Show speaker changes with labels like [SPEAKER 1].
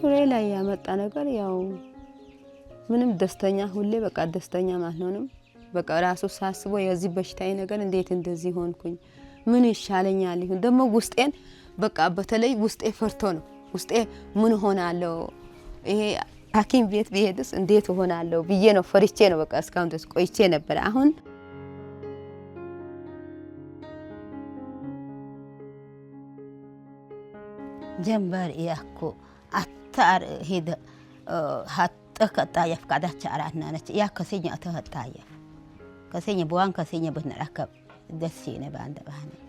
[SPEAKER 1] ኑሮዬ ላይ ያመጣ ነገር ያው ምንም ደስተኛ ሁሌ በቃ ደስተኛ ማልሆንም በቃ ራሱ ሳስበው የዚህ በሽታዬ ነገር እንዴት እንደዚህ ሆንኩኝ ምን ይሻለኛል ይሁን ደግሞ ውስጤን በቃ በተለይ ውስጤ ፈርቶ ነው ውስጤ ምን ሆናለሁ ይሄ ሐኪም ቤት ቢሄድስ እንዴት ሆናለሁ ብዬ ነው ፈርቼ ነው በቃ እስካሁን ድረስ ቆይቼ ነበር አሁን
[SPEAKER 2] جنبار إياكو أتار هيدا هاتك الطايف قاعدة شعرنا نت إياك كسيني أتها الطايف كسيني بوان كسيني بنركب دسيني بعند بهنا